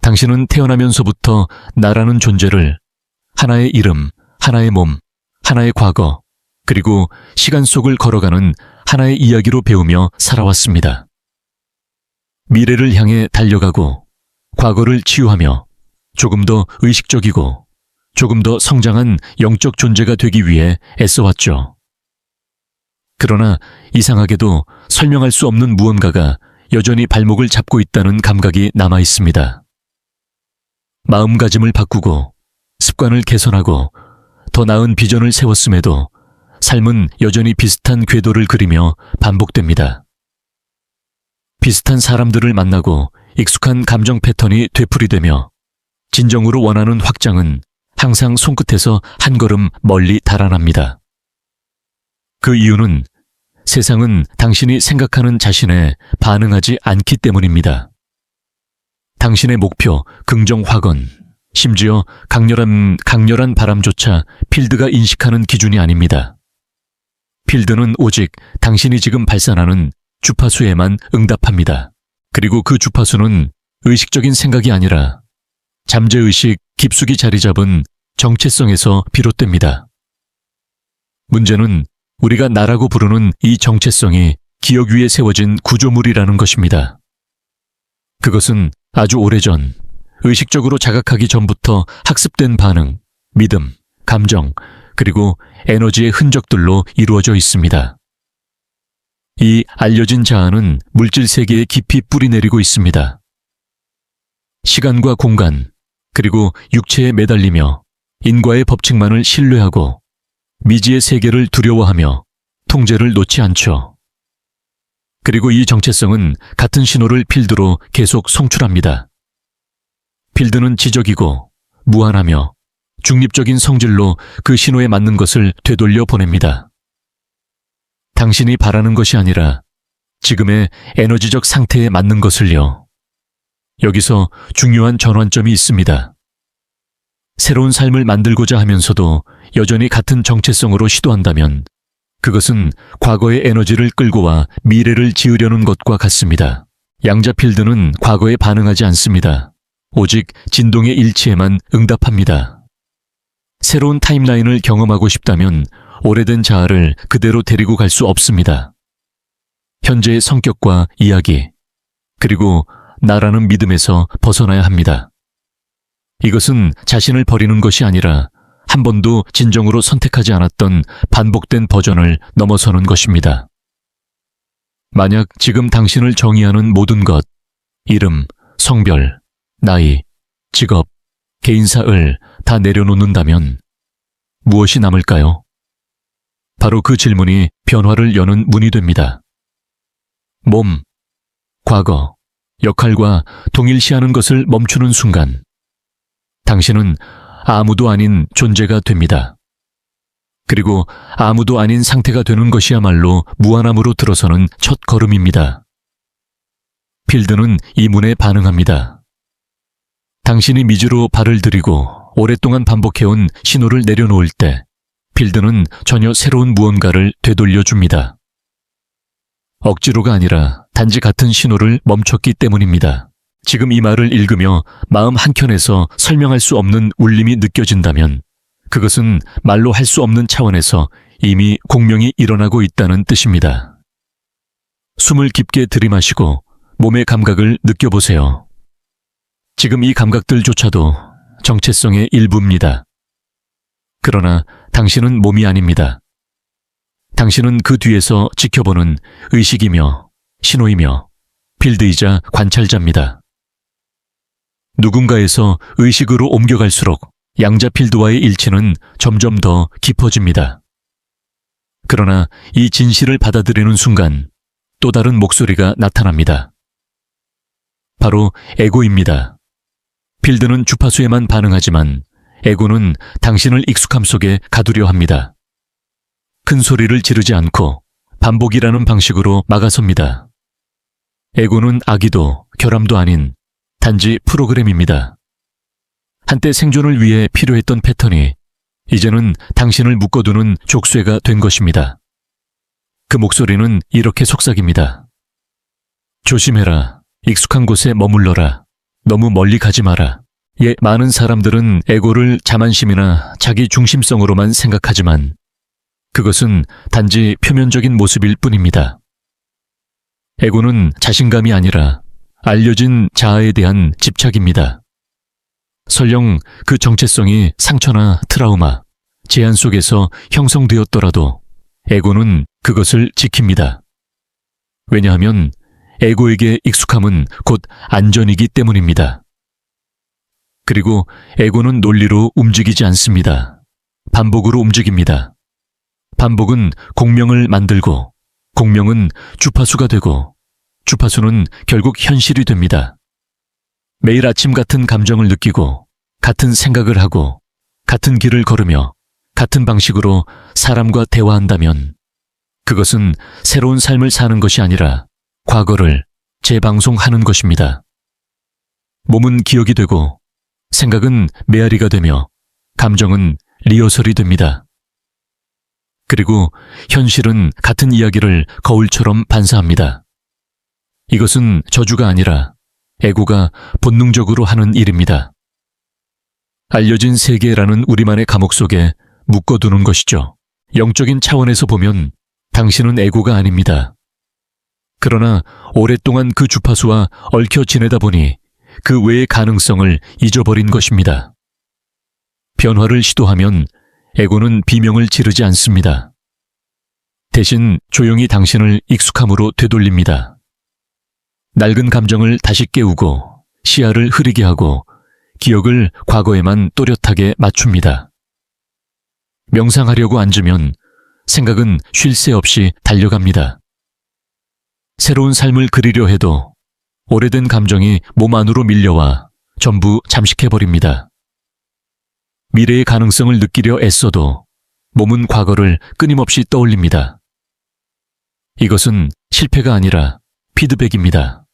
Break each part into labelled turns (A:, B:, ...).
A: 당신은 태어나면서부터 나라는 존재를 하나의 이름, 하나의 몸, 하나의 과거, 그리고 시간 속을 걸어가는 하나의 이야기로 배우며 살아왔습니다. 미래를 향해 달려가고 과거를 치유하며 조금 더 의식적이고 조금 더 성장한 영적 존재가 되기 위해 애써왔죠. 그러나 이상하게도 설명할 수 없는 무언가가 여전히 발목을 잡고 있다는 감각이 남아 있습니다. 마음가짐을 바꾸고 습관을 개선하고 더 나은 비전을 세웠음에도 삶은 여전히 비슷한 궤도를 그리며 반복됩니다. 비슷한 사람들을 만나고 익숙한 감정 패턴이 되풀이되며 진정으로 원하는 확장은 항상 손끝에서 한 걸음 멀리 달아납니다. 그 이유는 세상은 당신이 생각하는 자신에 반응하지 않기 때문입니다. 당신의 목표, 긍정 확언, 심지어 강렬한 바람조차 필드가 인식하는 기준이 아닙니다. 필드는 오직 당신이 지금 발산하는 주파수에만 응답합니다. 그리고 그 주파수는 의식적인 생각이 아니라 잠재의식 깊숙이 자리 잡은 정체성에서 비롯됩니다. 문제는 우리가 나라고 부르는 이 정체성이 기억 위에 세워진 구조물이라는 것입니다. 그것은 아주 오래전, 의식적으로 자각하기 전부터 학습된 반응, 믿음, 감정, 그리고 에너지의 흔적들로 이루어져 있습니다. 이 알려진 자아는 물질 세계에 깊이 뿌리내리고 있습니다. 시간과 공간, 그리고 육체에 매달리며 인과의 법칙만을 신뢰하고 미지의 세계를 두려워하며 통제를 놓지 않죠. 그리고 이 정체성은 같은 신호를 필드로 계속 송출합니다. 필드는 지적이고 무한하며 중립적인 성질로 그 신호에 맞는 것을 되돌려 보냅니다. 당신이 바라는 것이 아니라 지금의 에너지적 상태에 맞는 것을요. 여기서 중요한 전환점이 있습니다. 새로운 삶을 만들고자 하면서도 여전히 같은 정체성으로 시도한다면 그것은 과거의 에너지를 끌고 와 미래를 지으려는 것과 같습니다. 양자 필드는 과거에 반응하지 않습니다. 오직 진동의 일치에만 응답합니다. 새로운 타임라인을 경험하고 싶다면 오래된 자아를 그대로 데리고 갈 수 없습니다. 현재의 성격과 이야기, 그리고 나라는 믿음에서 벗어나야 합니다. 이것은 자신을 버리는 것이 아니라 한 번도 진정으로 선택하지 않았던 반복된 버전을 넘어서는 것입니다. 만약 지금 당신을 정의하는 모든 것, 이름, 성별, 나이, 직업, 개인사을 다 내려놓는다면 무엇이 남을까요? 바로 그 질문이 변화를 여는 문이 됩니다. 몸, 과거, 역할과 동일시하는 것을 멈추는 순간 당신은 아무도 아닌 존재가 됩니다. 그리고 아무도 아닌 상태가 되는 것이야말로 무한함으로 들어서는 첫 걸음입니다. 필드는 이 문에 반응합니다. 당신이 미지로 발을 들이고 오랫동안 반복해온 신호를 내려놓을 때 필드는 전혀 새로운 무언가를 되돌려줍니다. 억지로가 아니라 단지 같은 신호를 멈췄기 때문입니다. 지금 이 말을 읽으며 마음 한켠에서 설명할 수 없는 울림이 느껴진다면 그것은 말로 할 수 없는 차원에서 이미 공명이 일어나고 있다는 뜻입니다. 숨을 깊게 들이마시고 몸의 감각을 느껴보세요. 지금 이 감각들조차도 정체성의 일부입니다. 그러나 당신은 몸이 아닙니다. 당신은 그 뒤에서 지켜보는 의식이며 신호이며 필드이자 관찰자입니다. 누군가에서 의식으로 옮겨갈수록 양자 필드와의 일치는 점점 더 깊어집니다. 그러나 이 진실을 받아들이는 순간 또 다른 목소리가 나타납니다. 바로 에고입니다. 필드는 주파수에만 반응하지만 에고는 당신을 익숙함 속에 가두려 합니다. 큰 소리를 지르지 않고 반복이라는 방식으로 막아섭니다. 에고는 악의도, 결함도 아닌 단지 프로그램입니다. 한때 생존을 위해 필요했던 패턴이 이제는 당신을 묶어두는 족쇄가 된 것입니다. 그 목소리는 이렇게 속삭입니다. 조심해라. 익숙한 곳에 머물러라. 너무 멀리 가지 마라. 많은 사람들은 에고를 자만심이나 자기 중심성으로만 생각하지만 그것은 단지 표면적인 모습일 뿐입니다. 에고는 자신감이 아니라 알려진 자아에 대한 집착입니다. 설령 그 정체성이 상처나 트라우마, 제한 속에서 형성되었더라도 에고는 그것을 지킵니다. 왜냐하면 에고에게 익숙함은 곧 안전이기 때문입니다. 그리고 에고는 논리로 움직이지 않습니다. 반복으로 움직입니다. 반복은 공명을 만들고 공명은 주파수가 되고 주파수는 결국 현실이 됩니다. 매일 아침 같은 감정을 느끼고 같은 생각을 하고 같은 길을 걸으며 같은 방식으로 사람과 대화한다면 그것은 새로운 삶을 사는 것이 아니라 과거를 재방송하는 것입니다. 몸은 기억이 되고 생각은 메아리가 되며 감정은 리허설이 됩니다. 그리고 현실은 같은 이야기를 거울처럼 반사합니다. 이것은 저주가 아니라 에고가 본능적으로 하는 일입니다. 알려진 세계라는 우리만의 감옥 속에 묶어두는 것이죠. 영적인 차원에서 보면 당신은 에고가 아닙니다. 그러나 오랫동안 그 주파수와 얽혀 지내다 보니 그 외의 가능성을 잊어버린 것입니다. 변화를 시도하면 에고는 비명을 지르지 않습니다. 대신 조용히 당신을 익숙함으로 되돌립니다. 낡은 감정을 다시 깨우고 시야를 흐리게 하고 기억을 과거에만 또렷하게 맞춥니다. 명상하려고 앉으면 생각은 쉴 새 없이 달려갑니다. 새로운 삶을 그리려 해도 오래된 감정이 몸 안으로 밀려와 전부 잠식해버립니다. 미래의 가능성을 느끼려 애써도 몸은 과거를 끊임없이 떠올립니다. 이것은 실패가 아니라 피드백입니다.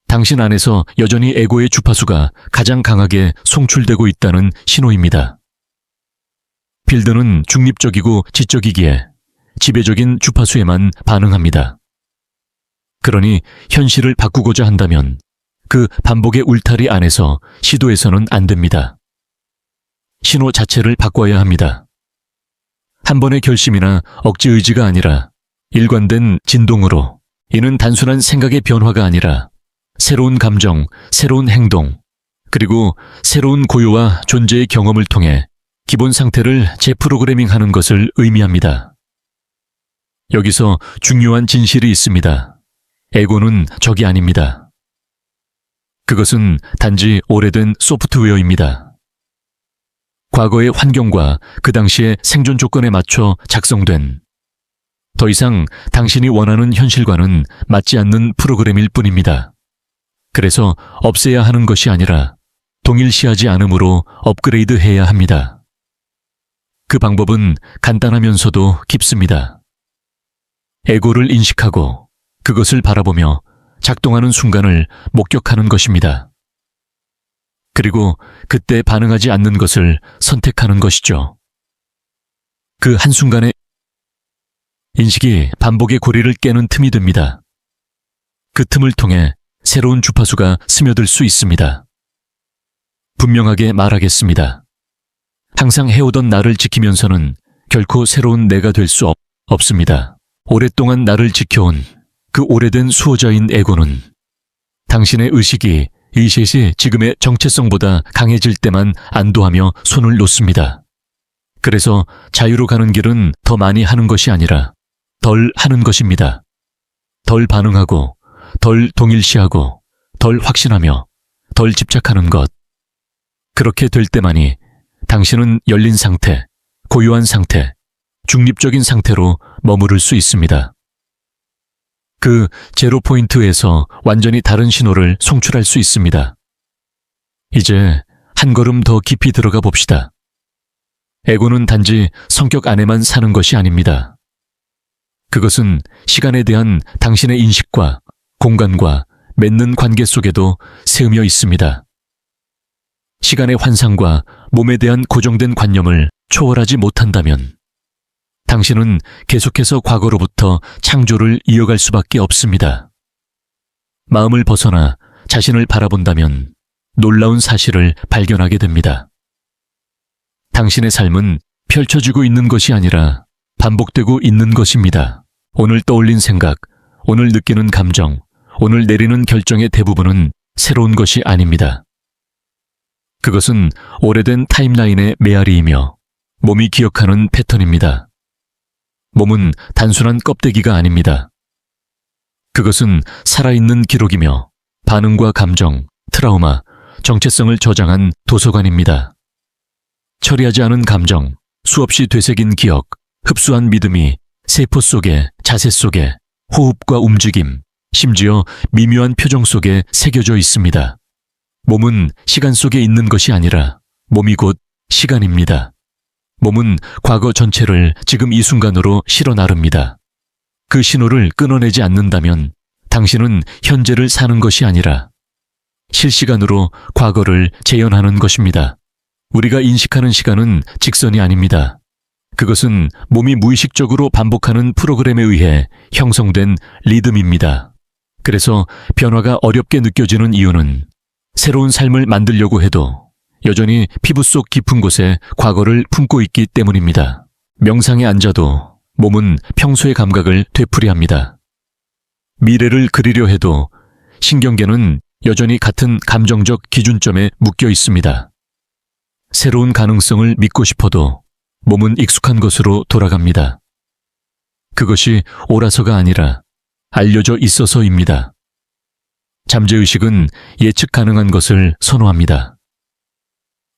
A: 당신 안에서 여전히 에고의 주파수가 가장 강하게 송출되고 있다는 신호입니다. 필드는 중립적이고 지적이기에 지배적인 주파수에만 반응합니다. 그러니 현실을 바꾸고자 한다면 그 반복의 울타리 안에서 시도해서는 안 됩니다. 신호 자체를 바꿔야 합니다. 한 번의 결심이나 억지 의지가 아니라 일관된 진동으로, 이는 단순한 생각의 변화가 아니라 새로운 감정, 새로운 행동, 그리고 새로운 고유와 존재의 경험을 통해 기본 상태를 재프로그래밍하는 것을 의미합니다. 여기서 중요한 진실이 있습니다. 에고는 적이 아닙니다. 그것은 단지 오래된 소프트웨어입니다. 과거의 환경과 그 당시의 생존 조건에 맞춰 작성된, 더 이상 당신이 원하는 현실과는 맞지 않는 프로그램일 뿐입니다. 그래서 없애야 하는 것이 아니라 동일시하지 않으므로 업그레이드해야 합니다. 그 방법은 간단하면서도 깊습니다. 에고를 인식하고 그것을 바라보며 작동하는 순간을 목격하는 것입니다. 그리고 그때 반응하지 않는 것을 선택하는 것이죠. 그 한순간의 인식이 반복의 고리를 깨는 틈이 됩니다. 그 틈을 통해 새로운 주파수가 스며들 수 있습니다. 분명하게 말하겠습니다. 항상 해오던 나를 지키면서는 결코 새로운 내가 될 수 없습니다. 오랫동안 나를 지켜온 그 오래된 수호자인 에고는 당신의 의식이 이셋이 지금의 정체성보다 강해질 때만 안도하며 손을 놓습니다. 그래서 자유로 가는 길은 더 많이 하는 것이 아니라 덜 하는 것입니다. 덜 반응하고, 덜 동일시하고, 덜 확신하며, 덜 집착하는 것. 그렇게 될 때만이 당신은 열린 상태, 고요한 상태, 중립적인 상태로 머무를 수 있습니다. 그 제로 포인트에서 완전히 다른 신호를 송출할 수 있습니다. 이제 한 걸음 더 깊이 들어가 봅시다. 에고는 단지 성격 안에만 사는 것이 아닙니다. 그것은 시간에 대한 당신의 인식과 공간과 맺는 관계 속에도 스며 있습니다. 시간의 환상과 몸에 대한 고정된 관념을 초월하지 못한다면 당신은 계속해서 과거로부터 창조를 이어갈 수밖에 없습니다. 마음을 벗어나 자신을 바라본다면 놀라운 사실을 발견하게 됩니다. 당신의 삶은 펼쳐지고 있는 것이 아니라 반복되고 있는 것입니다. 오늘 떠올린 생각, 오늘 느끼는 감정, 오늘 내리는 결정의 대부분은 새로운 것이 아닙니다. 그것은 오래된 타임라인의 메아리이며 몸이 기억하는 패턴입니다. 몸은 단순한 껍데기가 아닙니다. 그것은 살아있는 기록이며 반응과 감정, 트라우마, 정체성을 저장한 도서관입니다. 처리하지 않은 감정, 수없이 되새긴 기억, 흡수한 믿음이 세포 속에, 자세 속에, 호흡과 움직임, 심지어 미묘한 표정 속에 새겨져 있습니다. 몸은 시간 속에 있는 것이 아니라 몸이 곧 시간입니다. 몸은 과거 전체를 지금 이 순간으로 실어 나릅니다. 그 신호를 끊어내지 않는다면 당신은 현재를 사는 것이 아니라 실시간으로 과거를 재현하는 것입니다. 우리가 인식하는 시간은 직선이 아닙니다. 그것은 몸이 무의식적으로 반복하는 프로그램에 의해 형성된 리듬입니다. 그래서 변화가 어렵게 느껴지는 이유는 새로운 삶을 만들려고 해도 여전히 피부 속 깊은 곳에 과거를 품고 있기 때문입니다. 명상에 앉아도 몸은 평소의 감각을 되풀이합니다. 미래를 그리려 해도 신경계는 여전히 같은 감정적 기준점에 묶여 있습니다. 새로운 가능성을 믿고 싶어도 몸은 익숙한 것으로 돌아갑니다. 그것이 옳아서가 아니라 알려져 있어서입니다. 잠재의식은 예측 가능한 것을 선호합니다.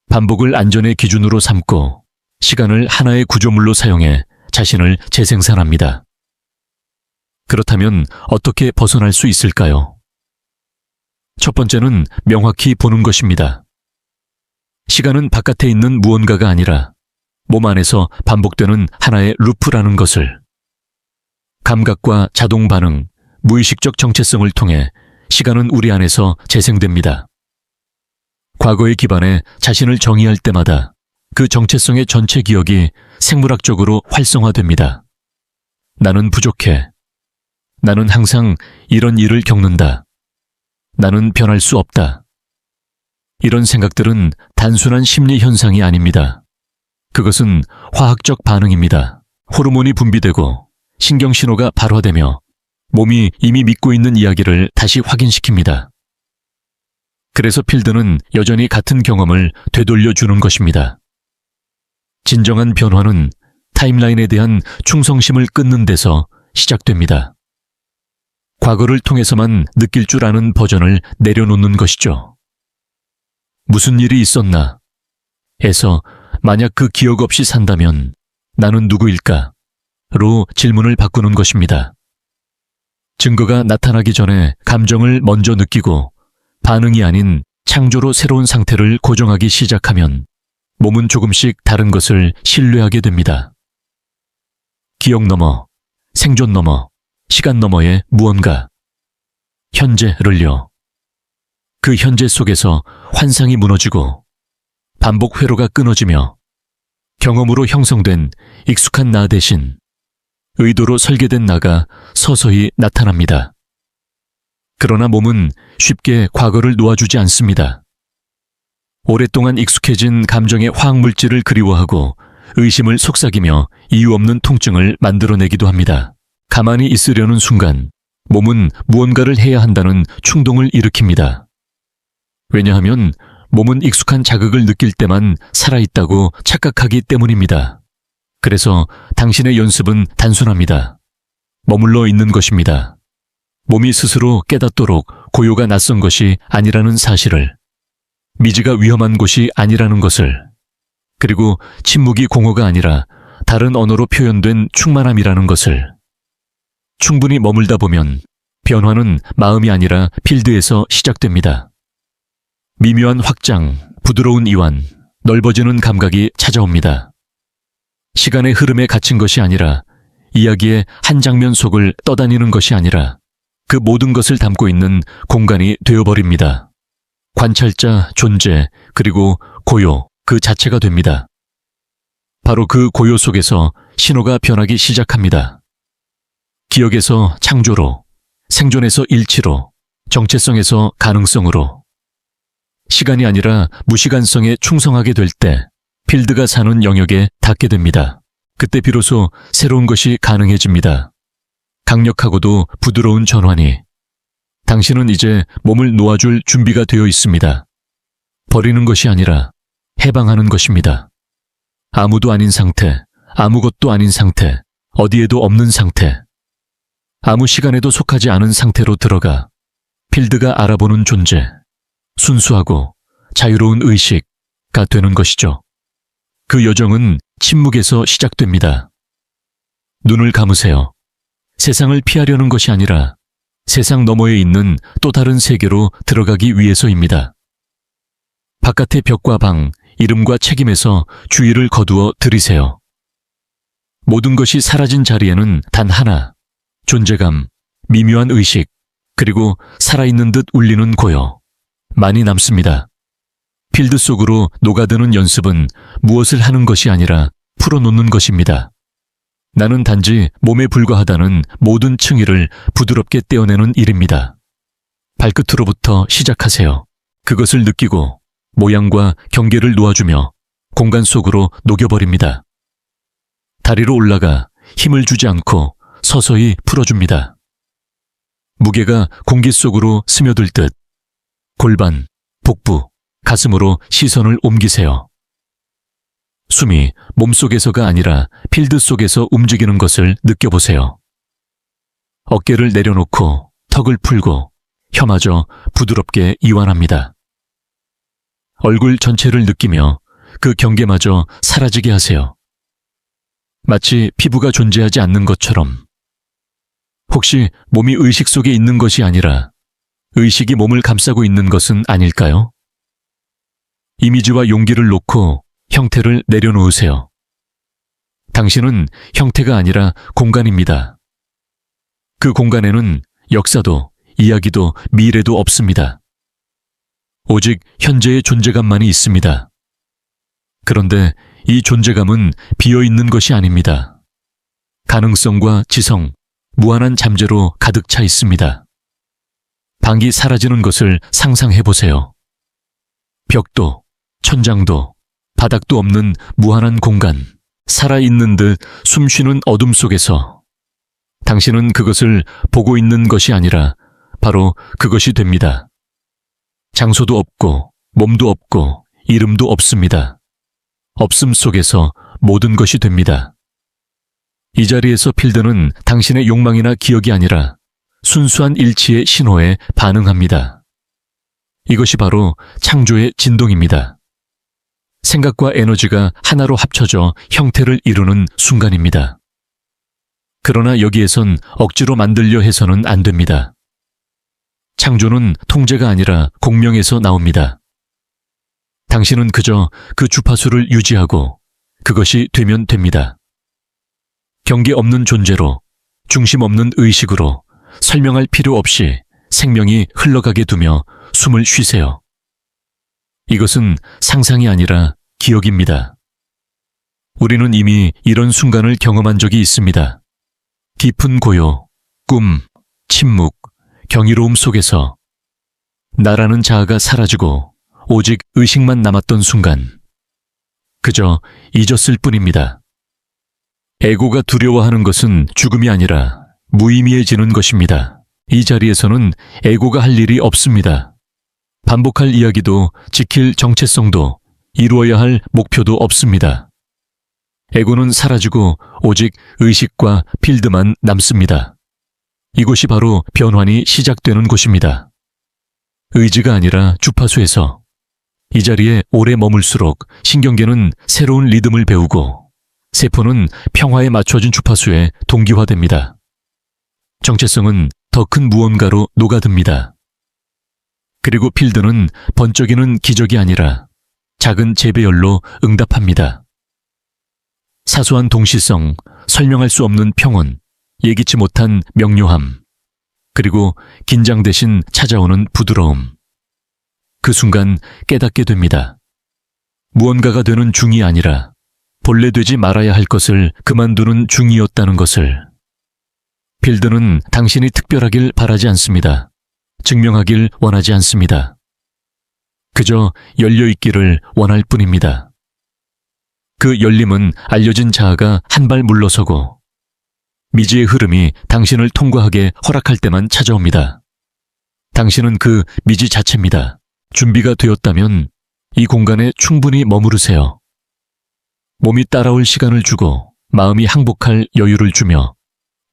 A: 반복을 안전의 기준으로 삼고 시간을 하나의 구조물로 사용해 자신을 재생산합니다. 그렇다면 어떻게 벗어날 수 있을까요? 첫 번째는 명확히 보는 것입니다. 시간은 바깥에 있는 무언가가 아니라 몸 안에서 반복되는 하나의 루프라는 것을. 감각과 자동 반응, 무의식적 정체성을 통해 시간은 우리 안에서 재생됩니다. 과거에 기반해 자신을 정의할 때마다 그 정체성의 전체 기억이 생물학적으로 활성화됩니다. 나는 부족해. 나는 항상 이런 일을 겪는다. 나는 변할 수 없다. 이런 생각들은 단순한 심리 현상이 아닙니다. 그것은 화학적 반응입니다. 호르몬이 분비되고 신경신호가 발화되며 몸이 이미 믿고 있는 이야기를 다시 확인시킵니다. 그래서 필드는 여전히 같은 경험을 되돌려주는 것입니다. 진정한 변화는 타임라인에 대한 충성심을 끊는 데서 시작됩니다. 과거를 통해서만 느낄 줄 아는 버전을 내려놓는 것이죠. 무슨 일이 있었나? 에서 만약 그 기억 없이 산다면 나는 누구일까? 로 질문을 바꾸는 것입니다. 증거가 나타나기 전에 감정을 먼저 느끼고 반응이 아닌 창조로 새로운 상태를 고정하기 시작하면 몸은 조금씩 다른 것을 신뢰하게 됩니다. 기억 너머, 생존 너머, 시간 너머의 무언가, 현재를요. 그 현재 속에서 환상이 무너지고 반복 회로가 끊어지며 경험으로 형성된 익숙한 나 대신 의도로 설계된 나가 서서히 나타납니다. 그러나 몸은 쉽게 과거를 놓아주지 않습니다. 오랫동안 익숙해진 감정의 화학물질을 그리워하고 의심을 속삭이며 이유 없는 통증을 만들어내기도 합니다. 가만히 있으려는 순간 몸은 무언가를 해야 한다는 충동을 일으킵니다. 왜냐하면 몸은 익숙한 자극을 느낄 때만 살아있다고 착각하기 때문입니다. 그래서 당신의 연습은 단순합니다. 머물러 있는 것입니다. 몸이 스스로 깨닫도록 고요가 낯선 것이 아니라는 사실을, 미지가 위험한 곳이 아니라는 것을, 그리고 침묵이 공허가 아니라 다른 언어로 표현된 충만함이라는 것을. 충분히 머물다 보면 변화는 마음이 아니라 필드에서 시작됩니다. 미묘한 확장, 부드러운 이완, 넓어지는 감각이 찾아옵니다. 시간의 흐름에 갇힌 것이 아니라 이야기의 한 장면 속을 떠다니는 것이 아니라 그 모든 것을 담고 있는 공간이 되어버립니다. 관찰자, 존재, 그리고 고요 그 자체가 됩니다. 바로 그 고요 속에서 신호가 변하기 시작합니다. 기억에서 창조로, 생존에서 일치로, 정체성에서 가능성으로, 시간이 아니라 무시간성에 충성하게 될 때 필드가 사는 영역에 닿게 됩니다. 그때 비로소 새로운 것이 가능해집니다. 강력하고도 부드러운 전환이. 당신은 이제 몸을 놓아줄 준비가 되어 있습니다. 버리는 것이 아니라 해방하는 것입니다. 아무도 아닌 상태, 아무것도 아닌 상태, 어디에도 없는 상태, 아무 시간에도 속하지 않은 상태로 들어가 필드가 알아보는 존재, 순수하고 자유로운 의식가 되는 것이죠. 그 여정은 침묵에서 시작됩니다. 눈을 감으세요. 세상을 피하려는 것이 아니라 세상 너머에 있는 또 다른 세계로 들어가기 위해서입니다. 바깥의 벽과 방, 이름과 책임에서 주의를 거두어 들이세요. 모든 것이 사라진 자리에는 단 하나, 존재감, 미묘한 의식, 그리고 살아있는 듯 울리는 고요. 많이 남습니다. 필드 속으로 녹아드는 연습은 무엇을 하는 것이 아니라 풀어놓는 것입니다. 나는 단지 몸에 불과하다는 모든 층위를 부드럽게 떼어내는 일입니다. 발끝으로부터 시작하세요. 그것을 느끼고 모양과 경계를 놓아주며 공간 속으로 녹여버립니다. 다리로 올라가 힘을 주지 않고 서서히 풀어줍니다. 무게가 공기 속으로 스며들 듯 골반, 복부, 가슴으로 시선을 옮기세요. 숨이 몸속에서가 아니라 필드 속에서 움직이는 것을 느껴보세요. 어깨를 내려놓고 턱을 풀고 혀마저 부드럽게 이완합니다. 얼굴 전체를 느끼며 그 경계마저 사라지게 하세요. 마치 피부가 존재하지 않는 것처럼. 혹시 몸이 의식 속에 있는 것이 아니라 의식이 몸을 감싸고 있는 것은 아닐까요? 이미지와 용기를 놓고 형태를 내려놓으세요. 당신은 형태가 아니라 공간입니다. 그 공간에는 역사도, 이야기도, 미래도 없습니다. 오직 현재의 존재감만이 있습니다. 그런데 이 존재감은 비어있는 것이 아닙니다. 가능성과 지성, 무한한 잠재로 가득 차 있습니다. 방이 사라지는 것을 상상해보세요. 벽도, 천장도, 바닥도 없는 무한한 공간, 살아있는 듯 숨쉬는 어둠 속에서 당신은 그것을 보고 있는 것이 아니라 바로 그것이 됩니다. 장소도 없고 몸도 없고 이름도 없습니다. 없음 속에서 모든 것이 됩니다. 이 자리에서 필드는 당신의 욕망이나 기억이 아니라 순수한 일치의 신호에 반응합니다. 이것이 바로 창조의 진동입니다. 생각과 에너지가 하나로 합쳐져 형태를 이루는 순간입니다. 그러나 여기에선 억지로 만들려 해서는 안 됩니다. 창조는 통제가 아니라 공명에서 나옵니다. 당신은 그저 그 주파수를 유지하고 그것이 되면 됩니다. 경계 없는 존재로, 중심 없는 의식으로 설명할 필요 없이 생명이 흘러가게 두며 숨을 쉬세요. 이것은 상상이 아니라 기억입니다. 우리는 이미 이런 순간을 경험한 적이 있습니다. 깊은 고요, 꿈, 침묵, 경이로움 속에서 나라는 자아가 사라지고 오직 의식만 남았던 순간. 그저 잊었을 뿐입니다. 에고가 두려워하는 것은 죽음이 아니라 무의미해지는 것입니다. 이 자리에서는 에고가 할 일이 없습니다. 반복할 이야기도 지킬 정체성도 이루어야 할 목표도 없습니다. 에고는 사라지고 오직 의식과 필드만 남습니다. 이곳이 바로 변환이 시작되는 곳입니다. 의지가 아니라 주파수에서. 이 자리에 오래 머물수록 신경계는 새로운 리듬을 배우고 세포는 평화에 맞춰진 주파수에 동기화됩니다. 정체성은 더 큰 무언가로 녹아듭니다. 그리고 필드는 번쩍이는 기적이 아니라 작은 재배열로 응답합니다. 사소한 동시성, 설명할 수 없는 평온, 예기치 못한 명료함, 그리고 긴장 대신 찾아오는 부드러움. 그 순간 깨닫게 됩니다. 무언가가 되는 중이 아니라 본래 되지 말아야 할 것을 그만두는 중이었다는 것을. 필드는 당신이 특별하길 바라지 않습니다. 증명하길 원하지 않습니다. 그저 열려있기를 원할 뿐입니다. 그 열림은 알려진 자아가 한 발 물러서고 미지의 흐름이 당신을 통과하게 허락할 때만 찾아옵니다. 당신은 그 미지 자체입니다. 준비가 되었다면 이 공간에 충분히 머무르세요. 몸이 따라올 시간을 주고 마음이 항복할 여유를 주며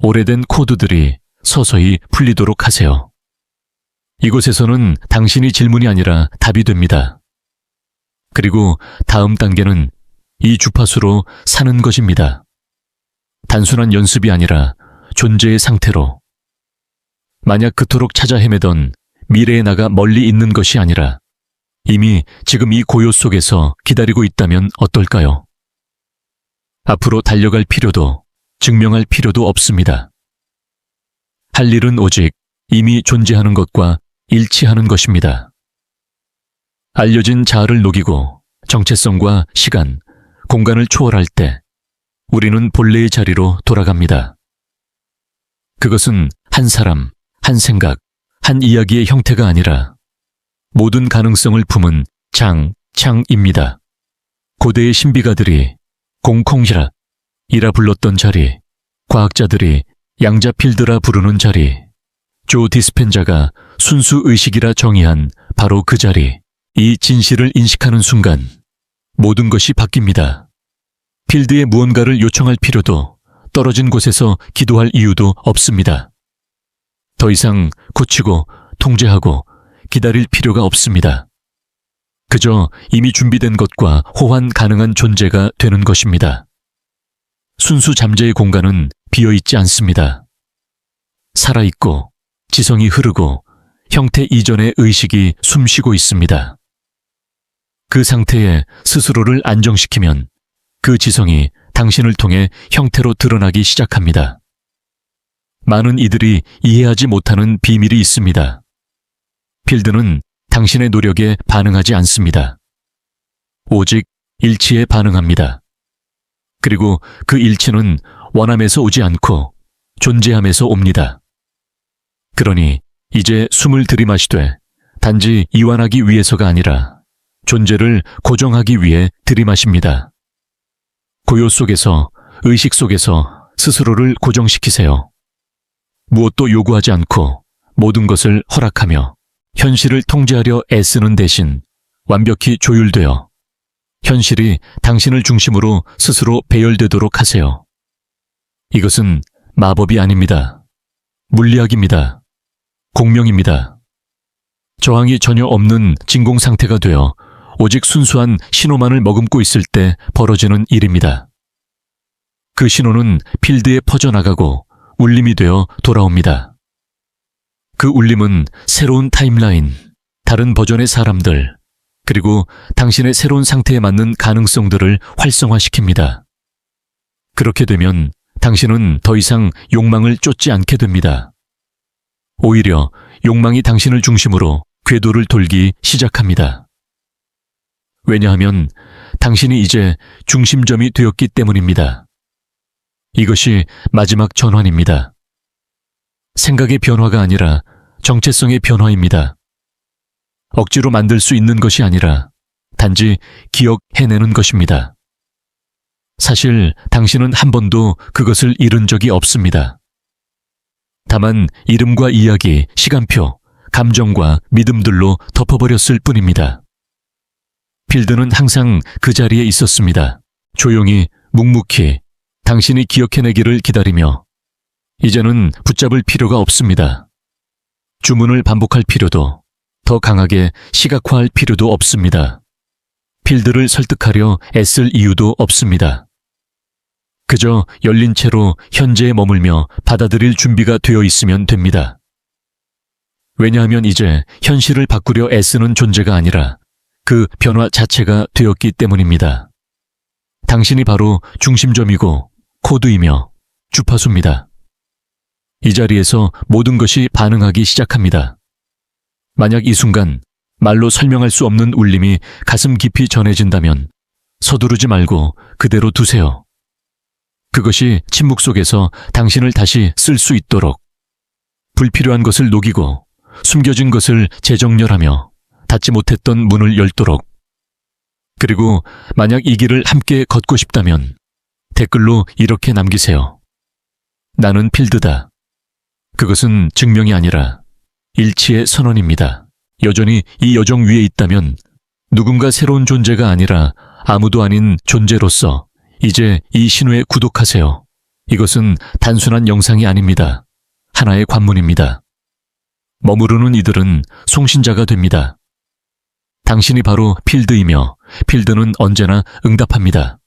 A: 오래된 코드들이 서서히 풀리도록 하세요. 이곳에서는 당신이 질문이 아니라 답이 됩니다. 그리고 다음 단계는 이 주파수로 사는 것입니다. 단순한 연습이 아니라 존재의 상태로. 만약 그토록 찾아 헤매던 미래의 나가 멀리 있는 것이 아니라 이미 지금 이 고요 속에서 기다리고 있다면 어떨까요? 앞으로 달려갈 필요도 증명할 필요도 없습니다. 할 일은 오직 이미 존재하는 것과 일치하는 것입니다. 알려진 자아를 녹이고 정체성과 시간, 공간을 초월할 때 우리는 본래의 자리로 돌아갑니다. 그것은 한 사람, 한 생각, 한 이야기의 형태가 아니라 모든 가능성을 품은 창입니다. 고대의 신비가들이 공콩이라 불렀던 자리, 과학자들이 양자필드라 부르는 자리, 조 디스펜자가 순수 의식이라 정의한 바로 그 자리, 이 진실을 인식하는 순간 모든 것이 바뀝니다. 필드에 무언가를 요청할 필요도 떨어진 곳에서 기도할 이유도 없습니다. 더 이상 고치고 통제하고 기다릴 필요가 없습니다. 그저 이미 준비된 것과 호환 가능한 존재가 되는 것입니다. 순수 잠재의 공간은 비어있지 않습니다. 살아있고 지성이 흐르고 형태 이전의 의식이 숨쉬고 있습니다. 그 상태에 스스로를 안정시키면 그 지성이 당신을 통해 형태로 드러나기 시작합니다. 많은 이들이 이해하지 못하는 비밀이 있습니다. 필드는 당신의 노력에 반응하지 않습니다. 오직 일치에 반응합니다. 그리고 그 일치는 원함에서 오지 않고 존재함에서 옵니다. 그러니 이제 숨을 들이마시되 단지 이완하기 위해서가 아니라 존재를 고정하기 위해 들이마십니다. 고요 속에서, 의식 속에서 스스로를 고정시키세요. 무엇도 요구하지 않고 모든 것을 허락하며 현실을 통제하려 애쓰는 대신 완벽히 조율되어 현실이 당신을 중심으로 스스로 배열되도록 하세요. 이것은 마법이 아닙니다. 물리학입니다. 공명입니다. 저항이 전혀 없는 진공 상태가 되어 오직 순수한 신호만을 머금고 있을 때 벌어지는 일입니다. 그 신호는 필드에 퍼져나가고 울림이 되어 돌아옵니다. 그 울림은 새로운 타임라인, 다른 버전의 사람들, 그리고 당신의 새로운 상태에 맞는 가능성들을 활성화시킵니다. 그렇게 되면 당신은 더 이상 욕망을 쫓지 않게 됩니다. 오히려 욕망이 당신을 중심으로 궤도를 돌기 시작합니다. 왜냐하면 당신이 이제 중심점이 되었기 때문입니다. 이것이 마지막 전환입니다. 생각의 변화가 아니라 정체성의 변화입니다. 억지로 만들 수 있는 것이 아니라 단지 기억해내는 것입니다. 사실 당신은 한 번도 그것을 잃은 적이 없습니다. 다만 이름과 이야기, 시간표, 감정과 믿음들로 덮어버렸을 뿐입니다. 필드는 항상 그 자리에 있었습니다. 조용히, 묵묵히 당신이 기억해내기를 기다리며 이제는 붙잡을 필요가 없습니다. 주문을 반복할 필요도, 더 강하게 시각화할 필요도 없습니다. 필드를 설득하려 애쓸 이유도 없습니다. 그저 열린 채로 현재에 머물며 받아들일 준비가 되어 있으면 됩니다. 왜냐하면 이제 현실을 바꾸려 애쓰는 존재가 아니라 그 변화 자체가 되었기 때문입니다. 당신이 바로 중심점이고 코드이며 주파수입니다. 이 자리에서 모든 것이 반응하기 시작합니다. 만약 이 순간 말로 설명할 수 없는 울림이 가슴 깊이 전해진다면 서두르지 말고 그대로 두세요. 그것이 침묵 속에서 당신을 다시 쓸 수 있도록 불필요한 것을 녹이고 숨겨진 것을 재정렬하며 닫지 못했던 문을 열도록. 그리고 만약 이 길을 함께 걷고 싶다면 댓글로 이렇게 남기세요. 나는 필드다. 그것은 증명이 아니라 일치의 선언입니다. 여전히 이 여정 위에 있다면 누군가 새로운 존재가 아니라 아무도 아닌 존재로서 이제 이 신호에 구독하세요. 이것은 단순한 영상이 아닙니다. 하나의 관문입니다. 머무르는 이들은 송신자가 됩니다. 당신이 바로 필드이며 필드는 언제나 응답합니다.